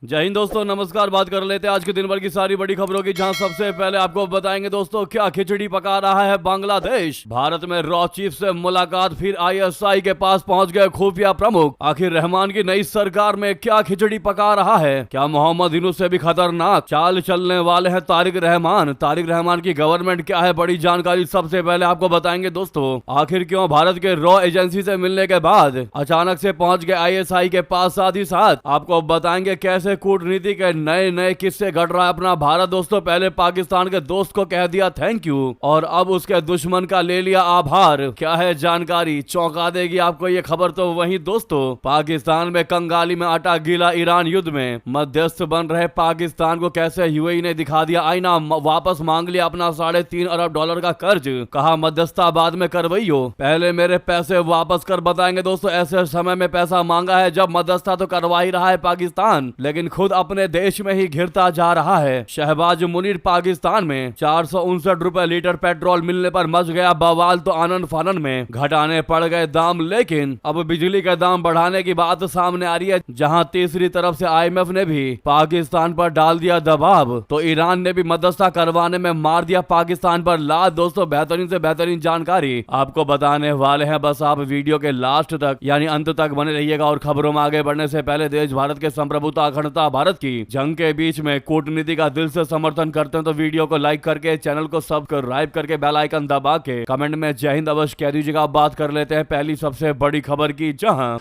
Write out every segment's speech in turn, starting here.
जय हिंद दोस्तों, नमस्कार। बात कर लेते हैं आज के दिन भर की सारी बड़ी खबरों की, जहां सबसे पहले आपको बताएंगे दोस्तों क्या खिचड़ी पका रहा है बांग्लादेश। भारत में रॉ चीफ से मुलाकात, फिर आईएसआई के पास पहुंच गए खुफिया प्रमुख। आखिर रहमान की नई सरकार में क्या खिचड़ी पका रहा है? क्या मोहम्मद यूनुस से भी खतरनाक चाल चलने वाले हैं तारिक रहमान? तारिक रहमान की गवर्नमेंट क्या है, बड़ी जानकारी सबसे पहले आपको बताएंगे दोस्तों। आखिर क्यों भारत के रॉ एजेंसी से मिलने के बाद अचानक से पहुंच गए आईएसआई के पास? साथ ही साथ आपको बताएंगे कैसे कूटनीति के नए नए किस्से घट रहा है अपना भारत। दोस्तों पहले पाकिस्तान के दोस्त को कह दिया थैंक यू और अब उसके दुश्मन का ले लिया आभार। क्या है जानकारी, चौंका देगी आपको ये खबर। तो वहीं दोस्तों पाकिस्तान में कंगाली में आटा गीला, ईरान युद्ध में मध्यस्थ बन रहे पाकिस्तान को कैसे यूएई ने दिखा दिया आईना, वापस मांग लिया अपना $3.5 अरब का कर्ज। कहा मध्यस्थता बाद में करवइयो, पहले मेरे पैसे वापस कर। बताएंगे दोस्तों ऐसे समय में पैसा मांगा है जब मध्यस्थता तो करवा ही रहा है पाकिस्तान, लेकिन खुद अपने देश में ही घिरता जा रहा है। शहबाज मुनीर पाकिस्तान में 459 रुपए लीटर पेट्रोल मिलने पर मच गया बवाल, तो आनंद फानन में घटाने पड़ गए दाम। लेकिन अब बिजली के दाम बढ़ाने की बात सामने आ रही है, जहां तीसरी तरफ से आईएमएफ ने भी पाकिस्तान पर डाल दिया दबाव, तो ईरान ने भी मध्यस्थता करवाने में मार दिया पाकिस्तान पर लात। दोस्तों बेहतरीन से बेहतरीन जानकारी आपको बताने वाले हैं, बस आप वीडियो के लास्ट तक यानी अंत तक बने रहिएगा। और खबरों में आगे बढ़ने से पहले देश भारत के संप्रभुता अखंडता भारत की जंग के बीच में कूटनीति का दिल से समर्थन करते हैं तो वीडियो को लाइक करके, चैनल को सब्सक्राइब करके, बेल आइकन दबा के कमेंट में जय हिंद अवश्य कह दीजिएगा। आप बात कर लेते हैं पहली सबसे बड़ी खबर की, जहां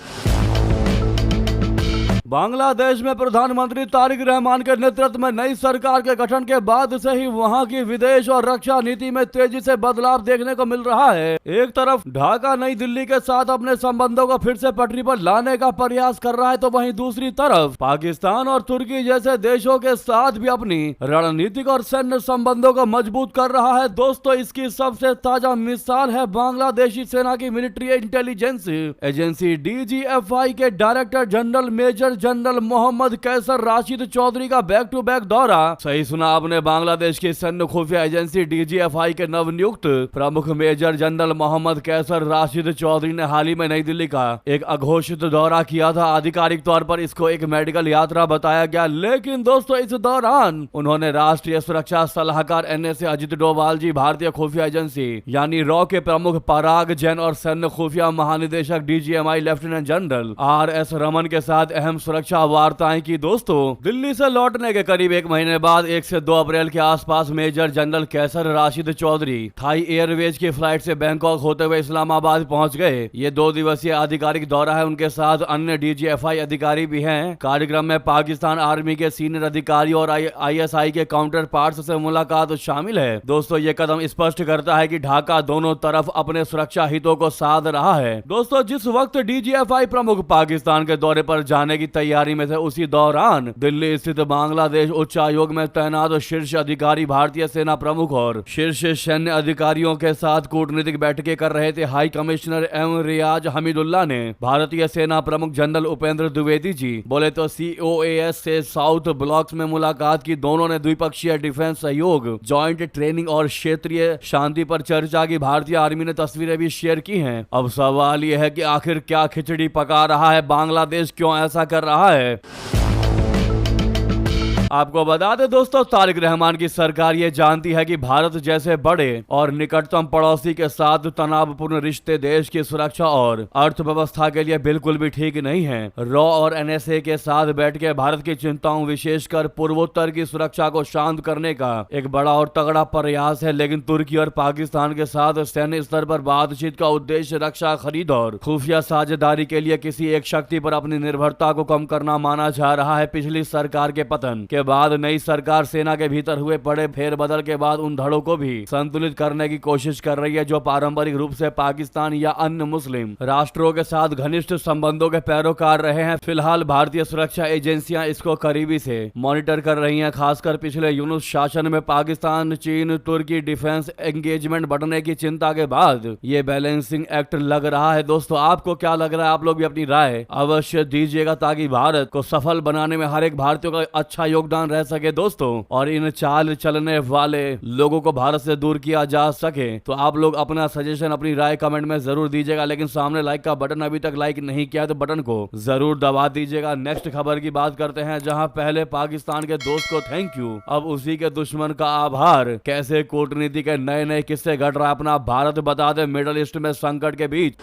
बांग्लादेश में प्रधानमंत्री तारिक रहमान के नेतृत्व में नई सरकार के गठन के बाद से ही वहां की विदेश और रक्षा नीति में तेजी से बदलाव देखने को मिल रहा है। एक तरफ ढाका नई दिल्ली के साथ अपने संबंधों को फिर से पटरी पर लाने का प्रयास कर रहा है, तो वहीं दूसरी तरफ पाकिस्तान और तुर्की जैसे देशों के साथ भी अपनी रणनीतिक और सैन्य संबंधों को मजबूत कर रहा है। दोस्तों इसकी सबसे ताजा मिसाल है बांग्लादेशी सेना की मिलिट्री इंटेलिजेंस एजेंसी DGFI के director general major general Mohammad Kaiser Rashid Chowdhury का बैक टू बैक दौरा। सही सुना आपने, बांग्लादेश की सैन्य खुफिया एजेंसी DGFI के नवनियुक्त प्रमुख मेजर जनरल मोहम्मद कैसर राशिद चौधरी ने हाल ही में नई दिल्ली का एक अघोषित दौरा किया था। आधिकारिक तौर पर इसको एक मेडिकल यात्रा बताया गया, लेकिन दोस्तों इस दौरान उन्होंने राष्ट्रीय सुरक्षा सलाहकार NSA अजित डोभाल जी, भारतीय खुफिया एजेंसी यानी रॉ के प्रमुख पराग जैन और सैन्य खुफिया महानिदेशक DGMI lieutenant general RS Raman के साथ अहम सुरक्षा वार्ताएं की। दोस्तों दिल्ली से लौटने के करीब एक महीने बाद 1 से 2 अप्रैल के आसपास मेजर जनरल कैसर राशिद चौधरी थाई एयरवेज की फ्लाइट से बैंकॉक होते हुए इस्लामाबाद पहुंच गए। ये 2 दिवसीय आधिकारिक दौरा है, उनके साथ अन्य DGFI अधिकारी भी हैं। कार्यक्रम में पाकिस्तान आर्मी के सीनियर अधिकारी और ISI के काउंटर पार्ट्स से मुलाकात शामिल है। दोस्तों ये कदम स्पष्ट करता है कि ढाका दोनों तरफ अपने सुरक्षा हितों को साध रहा है। दोस्तों जिस वक्त DGFI प्रमुख पाकिस्तान के दौरे पर जाने की तैयारी में थे, उसी दौरान दिल्ली स्थित बांग्लादेश उच्चायोग में तैनात शीर्ष अधिकारी, भारतीय सेना प्रमुख और शीर्ष सैन्य अधिकारियों के साथ कूटनीतिक बैठकें कर रहे थे। हाई कमिश्नर एम रियाज हमीदुल्लाह ने भारतीय सेना प्रमुख जनरल उपेंद्र द्विवेदी जी बोले तो COAS से साउथ ब्लॉक्स में मुलाकात की। दोनों ने द्विपक्षीय डिफेंस सहयोग, जॉइंट ट्रेनिंग और क्षेत्रीय शांति पर चर्चा की। भारतीय आर्मी ने तस्वीरें भी शेयर की हैं। अब सवाल यह है कि आखिर क्या खिचड़ी पका रहा है बांग्लादेश, क्यों ऐसा कर रहा है? आपको बता दें दोस्तों तारिक रहमान की सरकार ये जानती है कि भारत जैसे बड़े और निकटतम पड़ोसी के साथ तनावपूर्ण रिश्ते देश की सुरक्षा और अर्थव्यवस्था के लिए बिल्कुल भी ठीक नहीं है। रॉ और NSA के साथ बैठ के भारत की चिंताओं, विशेषकर पूर्वोत्तर की सुरक्षा को शांत करने का एक बड़ा और तगड़ा प्रयास है, लेकिन तुर्की और पाकिस्तान के साथ सैन्य स्तर पर बातचीत का उद्देश्य रक्षा खरीद और खुफिया साझेदारी के लिए किसी एक शक्ति पर अपनी निर्भरता को कम करना माना जा रहा है। पिछली सरकार के पतन के बाद नई सरकार सेना के भीतर हुए बड़े फेरबदल के बाद उन धड़ों को भी संतुलित करने की कोशिश कर रही है जो पारंपरिक रूप से पाकिस्तान या अन्य मुस्लिम राष्ट्रों के साथ घनिष्ठ संबंधों के पैरोकार रहे हैं। फिलहाल भारतीय सुरक्षा एजेंसियां इसको करीबी से मॉनिटर कर रही हैं, खासकर पिछले यूनुस शासन में पाकिस्तान, चीन, तुर्की डिफेंस एंगेजमेंट बढ़ने की चिंता के बाद ये बैलेंसिंग एक्ट लग रहा है। दोस्तों आपको क्या लग रहा है? आप लोग भी अपनी राय अवश्य दीजिएगा ताकि भारत को सफल बनाने में हर एक भारतीय का अच्छा योगदान योगदान रह सके दोस्तों और इन चाल चलने वाले लोगों को भारत से दूर किया जा सके, तो आप लोग अपना सजेशन, अपनी राय कमेंट में जरूर दीजिएगा। लेकिन सामने लाइक का बटन अभी तक लाइक नहीं किया तो बटन को जरूर दबा दीजिएगा। नेक्स्ट खबर की बात करते हैं, जहां पहले पाकिस्तान के दोस्त को थैंक यू, अब उसी के दुश्मन का आभार। कैसे कूटनीति के नए नए किस्से घट रहा है अपना भारत बता दे मिडल ईस्ट में संकट के बीच।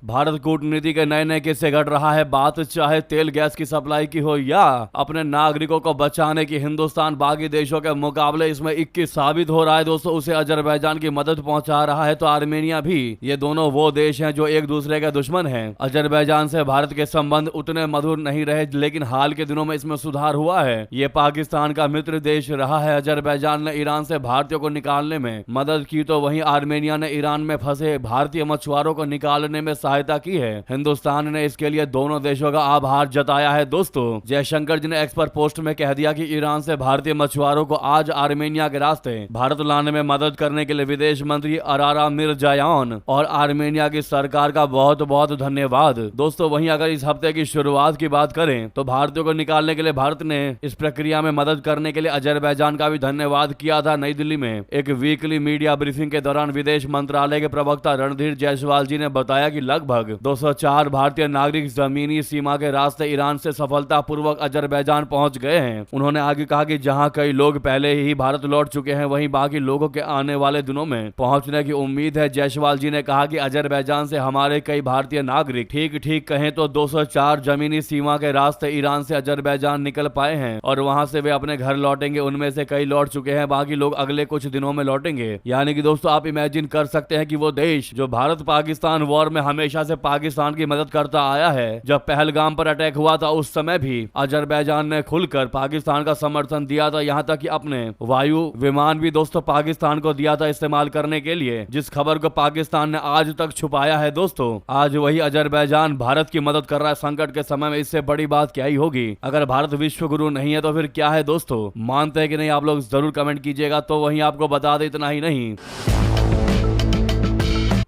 भारत कूटनीति के नए नए किस्से घट रहा है, बात चाहे तेल गैस की सप्लाई की हो या अपने नागरिकों को बचाने की। हिंदुस्तान बाकी देशों के मुकाबले इसमें 21 साबित हो रहा है दोस्तों, उसे अजरबैजान की मदद पहुंचा रहा है तो आर्मेनिया भी। ये दोनों वो देश हैं जो एक दूसरे के दुश्मन हैं। अजरबैजान से भारत के संबंध उतने मधुर नहीं रहे, लेकिन हाल के दिनों में इसमें सुधार हुआ है। ये पाकिस्तान का मित्र देश रहा है। अजरबैजान ने ईरान से भारतीयों को निकालने में मदद की तो वहीं आर्मेनिया ने ईरान में फंसे भारतीय मछुआरों को निकालने में की है। हिंदुस्तान ने इसके लिए दोनों देशों का आभार जताया है दोस्तों। जयशंकर जी ने एक्स पर पोस्ट में कह दिया कि ईरान से भारतीय मछुआरों को आज आर्मेनिया के रास्ते भारत लाने में मदद करने के लिए विदेश मंत्री अरारा मिरजायान और आर्मेनिया की सरकार का बहुत बहुत धन्यवाद दोस्तों। वहीं अगर इस हफ्ते की शुरुआत की बात करें तो भारतीयों को निकालने के लिए भारत ने इस प्रक्रिया में मदद करने के लिए अजरबैजान का भी धन्यवाद किया था। नई दिल्ली में एक वीकली मीडिया ब्रीफिंग के दौरान विदेश मंत्रालय के प्रवक्ता रणधीर जायसवाल जी ने बताया कि लगभग 204 भारतीय नागरिक जमीनी सीमा के रास्ते ईरान से सफलतापूर्वक अजरबैजान पहुंच गए हैं। उन्होंने आगे कहा कि जहां कई लोग पहले ही भारत लौट चुके हैं, वहीं बाकी लोगों के आने वाले दिनों में पहुंचने की उम्मीद है। जायसवाल जी ने कहा कि अजरबैजान से हमारे कई भारतीय नागरिक ठीक कहें तो 204 जमीनी सीमा के रास्ते ईरान से अजरबैजान निकल पाए हैं और वहां से वे अपने घर लौटेंगे। उनमें से कई लौट चुके हैं, बाकी लोग अगले कुछ दिनों में लौटेंगे। यानी कि दोस्तों आप इमेजिन कर सकते हैं कि वो देश जो भारत पाकिस्तान वॉर में हमेशा से पाकिस्तान की मदद करता आया है, जब पहलगाम पर अटैक हुआ था उस समय भी अजरबैजान ने खुलकर पाकिस्तान का समर्थन दिया था। यहां तक कि अपने वायु विमान भी दोस्तों पाकिस्तान को दिया था इस्तेमाल करने के लिए, जिस खबर को पाकिस्तान ने आज तक छुपाया है दोस्तों। आज वही अजरबैजान भारत की मदद कर रहा है संकट के समय में। इससे बड़ी बात क्या ही होगी। अगर भारत विश्व गुरु नहीं है तो फिर क्या है दोस्तों, मानते हैं कि नहीं आप लोग जरूर कमेंट कीजिएगा। तो वहीं आपको बता दे इतना ही नहीं,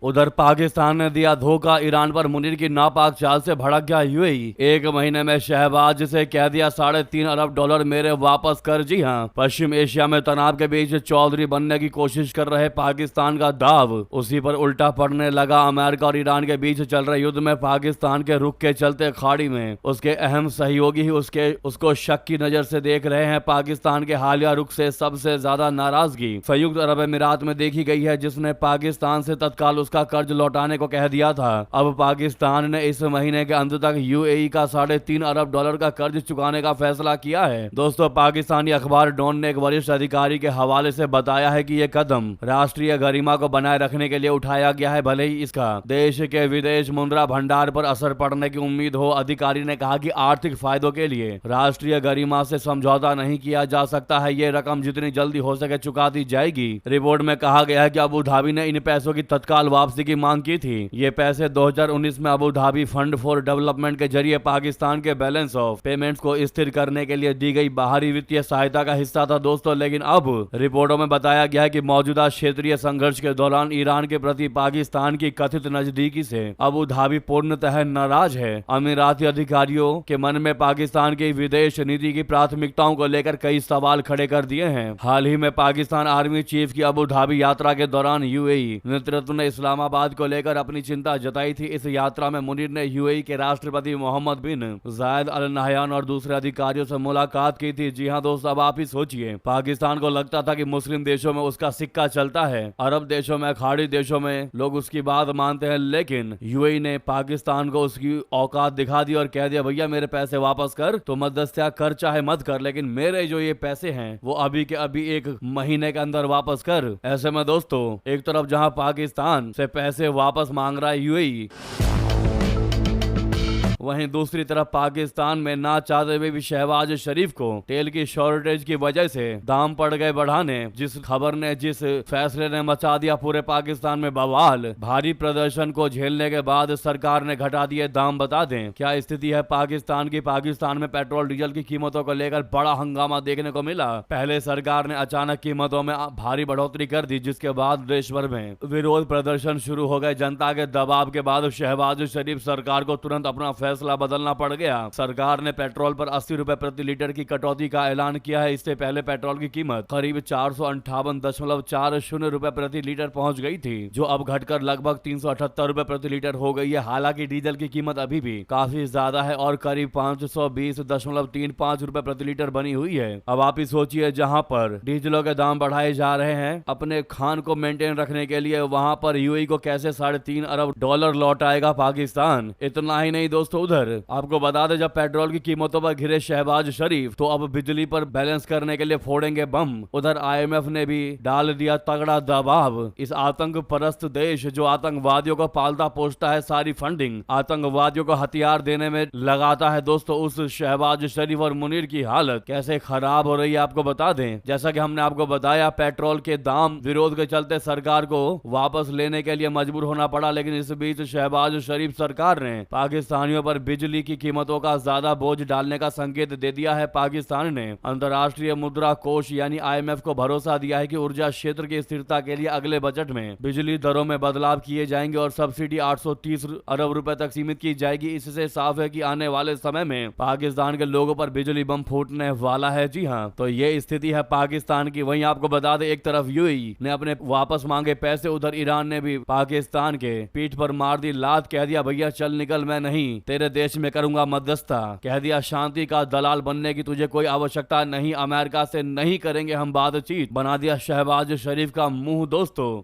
उधर पाकिस्तान ने दिया धोखा, ईरान पर मुनीर की नापाक चाल से भड़क गया यूएई। एक महीने में शहबाज से कह दिया $3.5 अरब मेरे वापस कर। जी हां, पश्चिम एशिया में तनाव के बीच चौधरी बनने की कोशिश कर रहे पाकिस्तान का दाव उसी पर उल्टा पड़ने लगा। अमेरिका और ईरान के बीच चल रहे युद्ध में पाकिस्तान के रुख के चलते खाड़ी में उसके अहम सहयोगी ही उसको शक की नजर से देख रहे हैं। पाकिस्तान के हालिया रुख से सबसे ज्यादा नाराजगी संयुक्त अरब अमीरात में देखी गई है, जिसने पाकिस्तान से तत्काल का कर्ज लौटाने को कह दिया था। अब पाकिस्तान ने इस महीने के अंत तक यूएई का $3.5 अरब का कर्ज चुकाने का फैसला किया है। दोस्तों पाकिस्तानी अखबार डॉन ने एक वरिष्ठ अधिकारी के हवाले से बताया है कि यह कदम राष्ट्रीय गरिमा को बनाए रखने के लिए उठाया गया है, भले ही इसका देश के विदेश मुद्रा भंडार पर असर पड़ने की उम्मीद हो। अधिकारी ने कहा कि आर्थिक फायदों के लिए राष्ट्रीय गरिमा से समझौता नहीं किया जा सकता है। ये रकम जितनी जल्दी हो सके चुका दी जाएगी। रिपोर्ट में कहा गया है कि अबू धाबी ने इन पैसों की तत्काल वापसी की मांग की थी। ये पैसे 2019 में Abu Dhabi fund for development के जरिए पाकिस्तान के बैलेंस ऑफ पेमेंट्स को स्थिर करने के लिए दी गई बाहरी वित्तीय सहायता का हिस्सा था दोस्तों। लेकिन अब रिपोर्टों में बताया गया है कि मौजूदा क्षेत्रीय संघर्ष के दौरान ईरान के प्रति पाकिस्तान की कथित नजदीकी से अबू धाबी पूर्णतः नाराज है। अमीराती अधिकारियों के मन में पाकिस्तान की विदेश नीति की प्राथमिकताओं को लेकर कई सवाल खड़े कर दिए हैं। हाल ही में पाकिस्तान आर्मी चीफ की अबू धाबी यात्रा के दौरान यूएई नेतृत्व ने इस्लामाबाद को लेकर अपनी चिंता जताई थी। इस यात्रा में मुनीर ने यूएई के राष्ट्रपति मोहम्मद बिन जायद अल नहयान और दूसरे अधिकारियों से मुलाकात की थी। जी हां दोस्तों, अब आप ही सोचिए, पाकिस्तान को लगता था कि मुस्लिम देशों में उसका सिक्का चलता है, अरब देशों में, खाड़ी देशों में लोग उसकी बात मानते हैं, लेकिन यूएई ने पाकिस्तान को उसकी औकात दिखा दी और कह दिया भैया मेरे पैसे वापस कर, तो मध्यस्थता कर चाहे मत कर, लेकिन मेरे जो ये पैसे हैं वो अभी के अभी 1 महीने के अंदर वापस कर। ऐसे में दोस्तों एक तरफ जहां पाकिस्तान से पैसे वापस मांग रहा है यूएई, वहीं दूसरी तरफ पाकिस्तान में ना चाहते हुए भी शहबाज शरीफ को तेल की शॉर्टेज की वजह से दाम पड़ गए बढ़ाने। जिस खबर ने, जिस फैसले ने मचा दिया पूरे पाकिस्तान में बवाल। भारी प्रदर्शन को झेलने के बाद सरकार ने घटा दिए दाम। बता दें क्या स्थिति है पाकिस्तान की। पाकिस्तान में पेट्रोल डीजल की कीमतों को लेकर बड़ा हंगामा देखने को मिला। पहले सरकार ने अचानक कीमतों में भारी बढ़ोतरी कर दी, जिसके बाद देश भर में विरोध प्रदर्शन शुरू हो गए। जनता के दबाव के बाद शहबाज शरीफ सरकार को तुरंत अपना फैसला बदलना पड़ गया। सरकार ने पेट्रोल पर 80 रुपए प्रति लीटर की कटौती का ऐलान किया है। इससे पहले पेट्रोल की कीमत करीब 458.40 रुपए प्रति लीटर पहुंच गई थी, जो अब घटकर लगभग 378 रुपए प्रति लीटर हो गई है। हालांकि डीजल की कीमत अभी भी काफी ज्यादा है और करीब 520.35 रुपए प्रति लीटर बनी हुई है। अब आप ही सोचिए, जहां पर डीजलों के दाम बढ़ाए जा रहे हैं अपने खान को मेंटेन रखने के लिए, वहां पर यूएई को कैसे $3.5 अरब लौटाएगा पाकिस्तान। इतना ही नहीं दोस्तों, उधर आपको बता दें, जब पेट्रोल की कीमतों पर घिरे शहबाज शरीफ तो अब बिजली पर बैलेंस करने के लिए फोड़ेंगे बम। उधर आईएमएफ ने भी डाल दिया तगड़ा दबाव। इस आतंक परस्त देश जो आतंकवादियों को पालता पोषता है, सारी फंडिंग आतंकवादियों को हथियार देने में लगाता है दोस्तों, उस शहबाज शरीफ और मुनीर की हालत कैसे खराब हो रही है आपको बता दें। जैसा कि हमने आपको बताया, पेट्रोल के दाम विरोध के चलते सरकार को वापस लेने के लिए मजबूर होना पड़ा, लेकिन इस बीच शहबाज शरीफ सरकार ने पाकिस्तानियों पर बिजली की कीमतों का ज्यादा बोझ डालने का संकेत दे दिया है। पाकिस्तान ने अंतर्राष्ट्रीय मुद्रा कोष यानी आईएमएफ को भरोसा दिया है कि ऊर्जा क्षेत्र की स्थिरता के लिए अगले बजट में बिजली दरों में बदलाव किए जाएंगे और सब्सिडी 830 अरब रुपए तक सीमित की जाएगी। इससे साफ है कि आने वाले समय में पाकिस्तान के लोगों पर बिजली बम फूटने वाला है। जी हाँ, तो ये स्थिति है पाकिस्तान की। वहीं आपको बता दें, एक तरफ यूएई ने अपने वापस मांगे पैसे, उधर ईरान ने भी पाकिस्तान के पीठ पर मार दी लात। कह दिया भैया चल निकल, मैं नहीं तेरे देश में करूंगा मध्यस्थता। कह दिया शांति का दलाल बनने की तुझे कोई आवश्यकता नहीं, अमेरिका से नहीं करेंगे हम बातचीत। बना दिया शहबाज शरीफ का मुंह दोस्तों।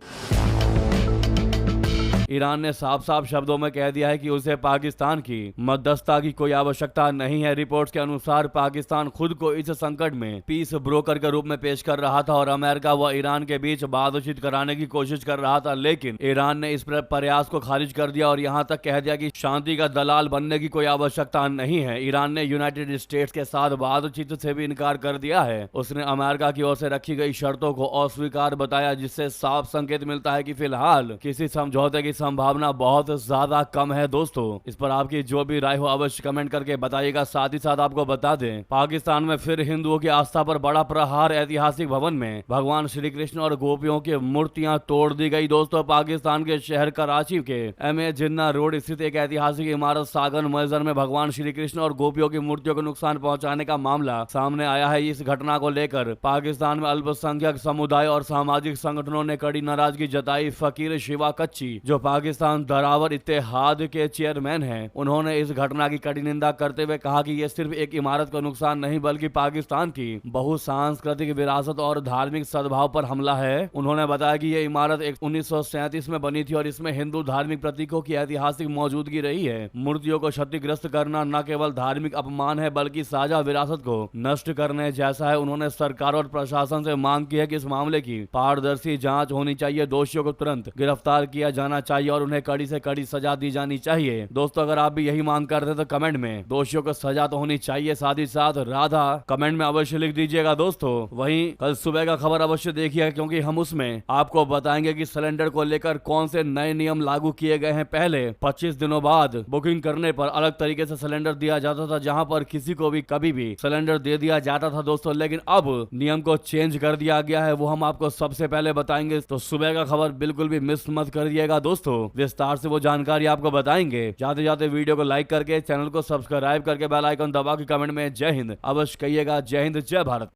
ईरान ने साफ साफ शब्दों में कह दिया है कि उसे पाकिस्तान की मध्यस्थता की कोई आवश्यकता नहीं है। रिपोर्ट्स के अनुसार पाकिस्तान खुद को इस संकट में पीस ब्रोकर के रूप में पेश कर रहा था और अमेरिका व ईरान के बीच बातचीत कराने की कोशिश कर रहा था, लेकिन ईरान ने इस प्रयास को खारिज कर दिया और यहां तक कह दिया कि शांति का दलाल बनने की कोई आवश्यकता नहीं है। ईरान ने यूनाइटेड स्टेट्स के साथ बातचीत से भी इनकार कर दिया है। उसने अमेरिका की ओर से रखी गई शर्तों को अस्वीकार बताया, जिससे साफ संकेत मिलता है कि फिलहाल किसी समझौते की संभावना बहुत ज्यादा कम है दोस्तों। इस पर आपकी जो भी राय हो अवश्य कमेंट करके बताइएगा। साथ ही साथ आपको बता दें, पाकिस्तान में फिर हिंदुओं की आस्था पर बड़ा प्रहार। ऐतिहासिक भवन में भगवान श्री कृष्ण और गोपियों की मूर्तियां तोड़ दी गई दोस्तों। पाकिस्तान के शहर कराची के एमए जिन्ना रोड स्थित एक ऐतिहासिक इमारत सागन मजर में भगवान श्री कृष्ण और गोपियों की मूर्तियों को नुकसान पहुंचाने का मामला सामने आया है। इस घटना को लेकर पाकिस्तान में अल्पसंख्यक समुदाय और सामाजिक संगठनों ने कड़ी नाराजगी जताई। फकीर शिवा कच्ची जो पाकिस्तान दरावर इत्तेहाद के चेयरमैन हैं, उन्होंने इस घटना की कड़ी निंदा करते हुए कहा कि यह सिर्फ एक इमारत का नुकसान नहीं बल्कि पाकिस्तान की बहुसांस्कृतिक विरासत और धार्मिक सद्भाव पर हमला है। उन्होंने बताया कि यह इमारत 1937 में बनी थी और इसमें हिंदू धार्मिक प्रतीकों की ऐतिहासिक मौजूदगी रही है। मूर्तियों को क्षतिग्रस्त करना न केवल धार्मिक अपमान है बल्कि साझा विरासत को नष्ट करने जैसा है। उन्होंने सरकार और प्रशासन से मांग की है कि इस मामले की पारदर्शी जांच होनी चाहिए, दोषियों को तुरंत गिरफ्तार किया जाना चाहिए और उन्हें कड़ी से कड़ी सजा दी जानी चाहिए। दोस्तों अगर आप भी यही मांग करते तो कमेंट में दोषियों को सजा तो होनी चाहिए, साथ ही साथ राधा कमेंट में अवश्य लिख दीजिएगा दोस्तों। वहीं कल सुबह का खबर अवश्य देखिएगा क्योंकि हम उसमें आपको बताएंगे कि सिलेंडर को लेकर कौन से नए नियम लागू किए गए हैं। पहले 25 दिनों बाद बुकिंग करने पर अलग तरीके से सिलेंडर दिया जाता था, जहां पर किसी को भी कभी भी सिलेंडर दे दिया जाता था दोस्तों, लेकिन अब नियम को चेंज कर दिया गया है, वो हम आपको सबसे पहले बताएंगे। तो सुबह का खबर बिल्कुल भी मिस मत करिएगा दोस्तों, विस्तार से वो जानकारी आपको बताएंगे। जाते जाते वीडियो को लाइक करके चैनल को सब्सक्राइब करके बेल आइकन दबा के कमेंट में जय हिंद अवश्य कहिएगा। जय हिंद, जय भारत।